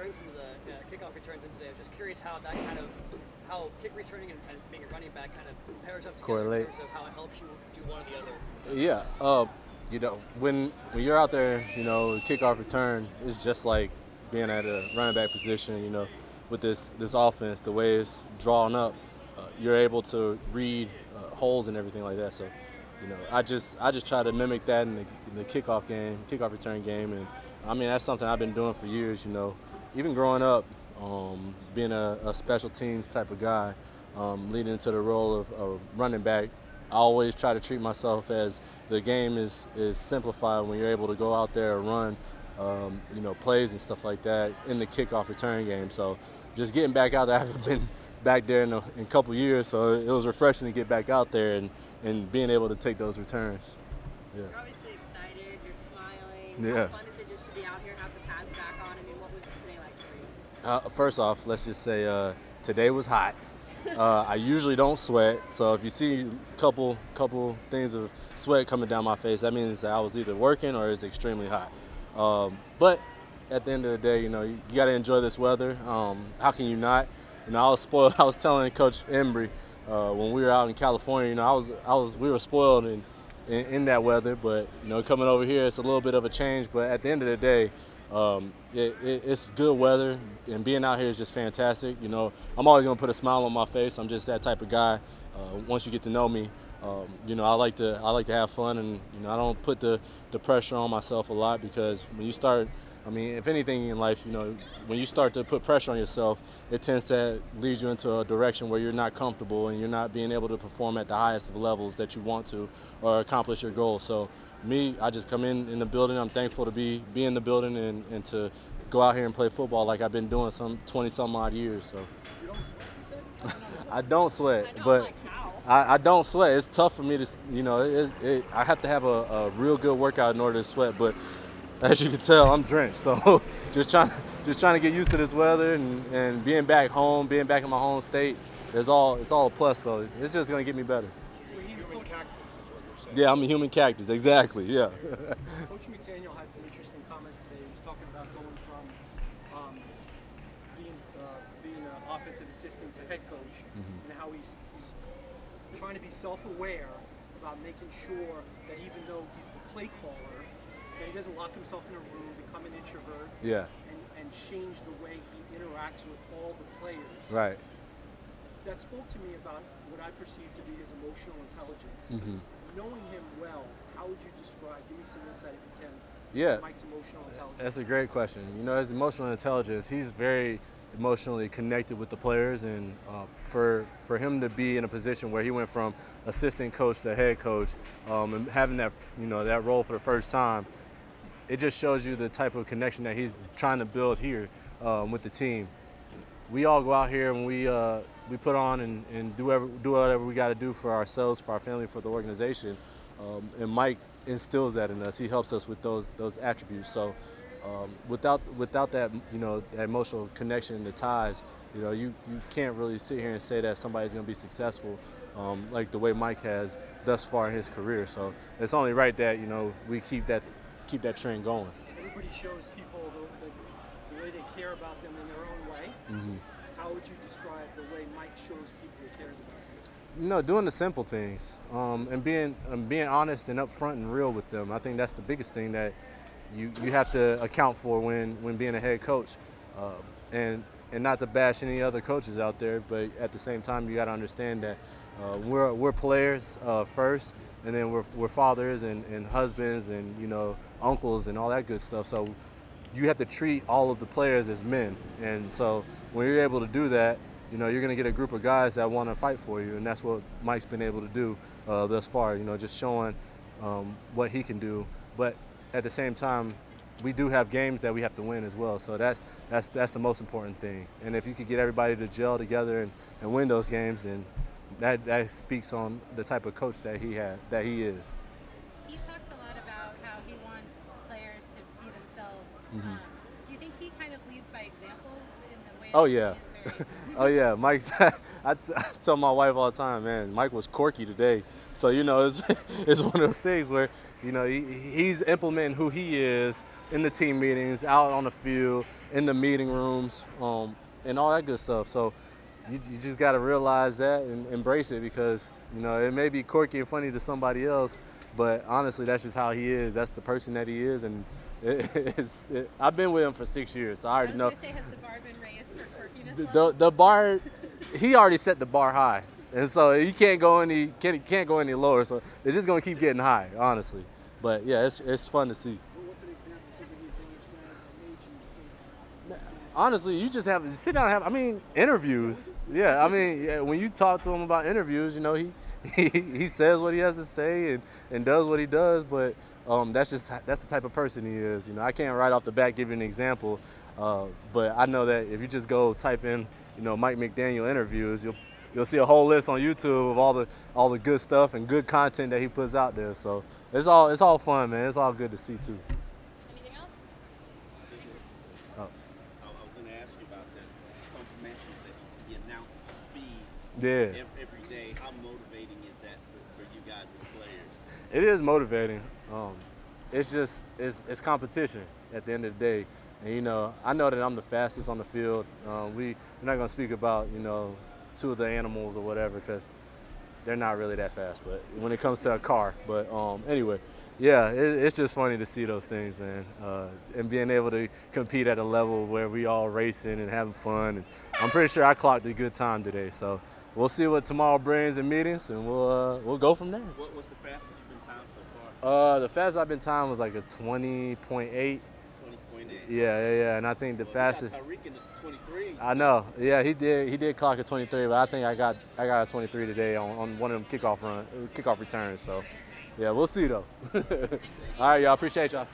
returns into the kickoff returns in today. I was just curious how that how kick returning and being a running back kind of pairs up together Correlate. in terms of how it helps you do one or the other. Yeah. When you're out there, kickoff return is just like being at a running back position. With this offense, the way it's drawn up, you're able to read holes and everything like that. So, I just try to mimic that in the kickoff return game, and I mean that's something I've been doing for years. Even growing up, being a special teams type of guy, leading into the role of running back. I always try to treat myself as the game is simplified when you're able to go out there and run, plays and stuff like that in the kickoff return game. So just getting back out there, I haven't been back there in a couple years, so it was refreshing to get back out there and being able to take those returns. Yeah. You're obviously excited, you're smiling. Yeah. How fun is it just to be out here, have the pads back on? I mean, what was today like for you? First off, let's just say today was hot. I usually don't sweat, so if you see a couple things of sweat coming down my face, that means that I was either working or it's extremely hot. But at the end of the day, you got to enjoy this weather. How can you not? I was spoiled. I was telling Coach Embry when we were out in California, we were spoiled in that weather, but coming over here, it's a little bit of a change. But at the end of the day, it's good weather, and being out here is just fantastic. I'm always gonna put a smile on my face. I'm just that type of guy. Once you get to know me, I like to have fun, and I don't put the pressure on myself a lot, because when you start, if anything in life, when you start to put pressure on yourself, it tends to lead you into a direction where you're not comfortable and you're not being able to perform at the highest of levels that you want to or accomplish your goals. So I just come in the building. I'm thankful to be in the building and to go out here and play football like I've been doing some 20-some odd years. So You don't sweat, you said? I don't sweat, I know, but like, how? I don't sweat. It's tough for me to, I have to have a real good workout in order to sweat. But as you can tell, I'm drenched. So just trying to get used to this weather and being back home, being back in my home state, it's all a plus. So it's just gonna get me better. You're a human cactus is what you're saying. Yeah, I'm a human cactus. Exactly. Yeah. Coach McDaniel had some interesting comments today. He was talking about going from being an offensive assistant to head coach, and how he's trying to be self-aware about making sure that even though he's the play caller, that he doesn't lock himself in a room, become an introvert, Yeah. and change the way he interacts with all the players. Right. That spoke to me about what I perceive to be his emotional intelligence. Mhm. Knowing him well, how would you describe, give me some insight if you can, Yeah. into Mike's emotional intelligence? That's a great question. His emotional intelligence, he's very emotionally connected with the players, and for him to be in a position where he went from assistant coach to head coach, and having that that role for the first time, it just shows you the type of connection that he's trying to build here with the team. We all go out here and we put on and do whatever we got to do for ourselves, for our family, for the organization, and Mike instills that in us. He helps us with those attributes. So without that that emotional connection, the ties, you can't really sit here and say that somebody's going to be successful like the way Mike has thus far in his career. So it's only right that we keep that trend going. Everybody shows people the way they care about them in their own way. Mm-hmm. How would you describe the way Mike shows people he cares about them? Doing the simple things, and being honest and upfront and real with them. I think that's the biggest thing that you have to account for when being a head coach, and not to bash any other coaches out there, but at the same time you got to understand that we're players first, and then we're fathers and husbands and uncles and all that good stuff. So you have to treat all of the players as men, and so when you're able to do that, you're going to get a group of guys that want to fight for you, and that's what Mike's been able to do thus far. Just showing what he can do, but at the same time, we do have games that we have to win as well. So that's the most important thing. And if you could get everybody to gel together and win those games, then that speaks on the type of coach that he is. He talks a lot about how he wants players to be themselves. Mhm. Do you think he kind of leads by example in the way? Oh that he yeah. is very- Oh yeah, Mike's. I tell my wife all the time, man. Mike was quirky today, so it's one of those things where he's implementing who he is in the team meetings, out on the field, in the meeting rooms, and all that good stuff. So you just got to realize that and embrace it, because it may be quirky and funny to somebody else, but honestly, that's just how he is. That's the person that he is, and I've been with him for 6 years, so I already know. I was going to say, has the bar been raised for quirkiness? The bar, he already set the bar high, and so you can't go any lower. So it's just gonna keep getting high, honestly. But yeah, it's fun to see. What's an example of something he's done or said that made you say, Honestly, you just have to sit down and have, interviews. Yeah, when you talk to him about interviews, he says what he has to say and does what he does, but that's the type of person he is. I can't right off the bat give you an example, but I know that if you just go type in, Mike McDaniel interviews, you'll see a whole list on YouTube of all the good stuff and good content that he puts out there. So it's all fun, man. It's all good to see too. Anything else? Oh. I was going to ask you about the confirmations that he announced the speeds Yeah. every day. How motivating is that for you guys as players? It is motivating. It's just it's competition at the end of the day, and I know that I'm the fastest on the field. We're not gonna speak about two of the animals or whatever, because they're not really that fast. But when it comes to a car, but anyway, yeah, it's just funny to see those things, man, and being able to compete at a level where we all racing and having fun. And I'm pretty sure I clocked a good time today, so we'll see what tomorrow brings in meetings, and we'll go from there. What's the fastest you've been timed so far? The fastest I've been timed was like a 20.8. 20.8. Yeah, and I think the fastest. Tyreek in the 23s. I know. Yeah, he did clock a 23, but I think I got a 23 today on one of them kickoff returns. So, yeah, we'll see though. All right, y'all. Appreciate y'all.